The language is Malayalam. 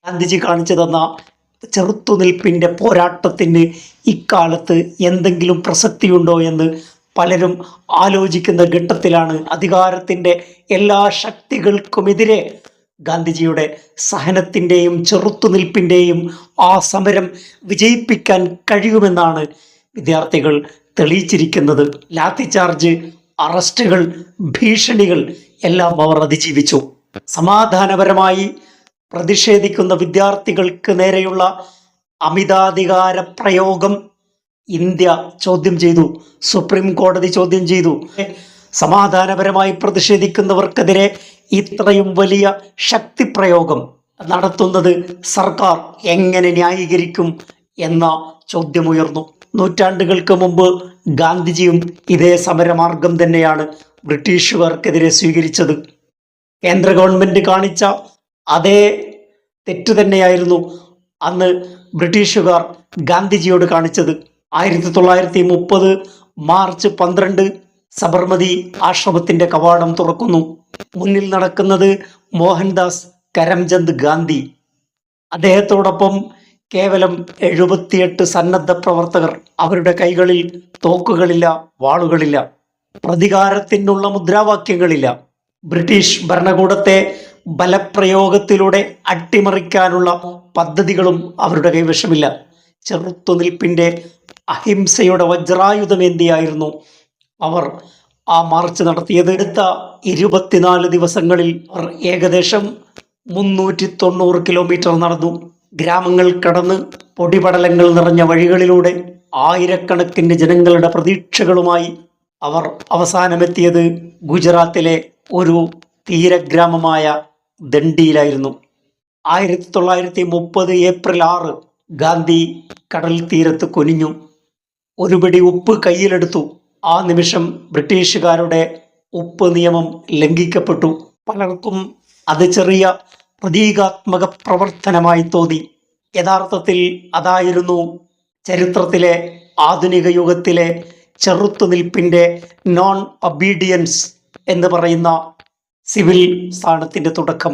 ഗാന്ധിജി കാണിച്ചു തന്ന ചെറുത്തുനിൽപ്പിൻ്റെ പോരാട്ടത്തിന് ഇക്കാലത്ത് എന്തെങ്കിലും പ്രസക്തിയുണ്ടോ എന്ന് പലരും ആലോചിക്കുന്ന ഘട്ടത്തിലാണ് അധികാരത്തിൻ്റെ എല്ലാ ശക്തികൾക്കുമെതിരെ ഗാന്ധിജിയുടെ സഹനത്തിൻ്റെയും ചെറുത്തുനിൽപ്പിൻ്റെയും ആ സമരം വിജയിപ്പിക്കാൻ കഴിയുമെന്നാണ് വിദ്യാർത്ഥികൾ തെളിയിച്ചിരിക്കുന്നത്. ലാത്തി ചാർജ്, അറസ്റ്റുകൾ, ഭീഷണികൾ എല്ലാം അവർ അതിജീവിച്ചു. സമാധാനപരമായി പ്രതിഷേധിക്കുന്ന വിദ്യാർത്ഥികൾക്ക് നേരെയുള്ള അമിതാധികാര പ്രയോഗം ഇന്ത്യ ചോദ്യം ചെയ്തു, സുപ്രീം കോടതി ചോദ്യം ചെയ്തു. സമാധാനപരമായി പ്രതിഷേധിക്കുന്നവർക്കെതിരെ ഇത്രയും വലിയ ശക്തിപ്രയോഗം നടത്തുന്നത് സർക്കാർ എങ്ങനെ ന്യായീകരിക്കും എന്ന ചോദ്യമുയർന്നു. നൂറ്റാണ്ടുകൾക്ക് മുമ്പ് ഗാന്ധിജിയും ഇതേ സമരമാർഗം തന്നെയാണ് ബ്രിട്ടീഷുകാർക്കെതിരെ സ്വീകരിച്ചത്. കേന്ദ്ര ഗവൺമെൻറ് കാണിച്ച അതേ തെറ്റു തന്നെയായിരുന്നു അന്ന് ബ്രിട്ടീഷുകാർ ഗാന്ധിജിയോട് കാണിച്ചത്. 1930 മാർച്ച് 12 സബർമതി ആശ്രമത്തിൻ്റെ കവാടം തുറക്കുന്നു. മുന്നിൽ നടക്കുന്നത് മോഹൻദാസ് കരംചന്ദ് ഗാന്ധി. അദ്ദേഹത്തോടൊപ്പം കേവലം 78 സന്നദ്ധ പ്രവർത്തകർ. അവരുടെ കൈകളിൽ തോക്കുകളില്ല, വാളുകളില്ല, പ്രതികാരത്തിനുള്ള മുദ്രാവാക്യങ്ങളില്ല. ബ്രിട്ടീഷ് ഭരണകൂടത്തെ ബലപ്രയോഗത്തിലൂടെ അട്ടിമറിക്കാനുള്ള പദ്ധതികളും അവരുടെ കൈവശമില്ല. ചെറുത്തുനിൽപ്പിൻ്റെ അഹിംസയുടെ വജ്രായുധമേന്തിയായിരുന്നു അവർ ആ മാർച്ച് നടത്തിയത്. അടുത്ത 24 ദിവസങ്ങളിൽ അവർ ഏകദേശം 390 കിലോമീറ്റർ നടന്നു. ഗ്രാമങ്ങൾ കടന്ന് പൊടിപടലങ്ങൾ നിറഞ്ഞ വഴികളിലൂടെ ആയിരക്കണക്കിന് ജനങ്ങളുടെ പ്രതീക്ഷകളുമായി അവർ അവസാനമെത്തിയത് ഗുജറാത്തിലെ ഒരു തീരഗ്രാമമായ ദണ്ഡിയിലായിരുന്നു. 1930 ഏപ്രിൽ 6 ഗാന്ധി കടൽ തീരത്ത് കുനിഞ്ഞു. ഒരു പിടി ഉപ്പ് കയ്യിലെടുത്തു. ആ നിമിഷം ബ്രിട്ടീഷുകാരുടെ ഉപ്പ് നിയമം ലംഘിക്കപ്പെട്ടു. പലർക്കും അത് ചെറിയ പ്രതീകാത്മക പ്രവർത്തനമായി തോന്നി. യഥാർത്ഥത്തിൽ അതായിരുന്നു ചരിത്രത്തിലെ ആധുനിക യുഗത്തിലെ ചെറുത്തുനിൽപ്പിൻ്റെ നോൺ ഒബീഡിയൻസ് എന്ന് പറയുന്ന സിവിൽ സ്ഥാനത്തിൻ്റെ തുടക്കം.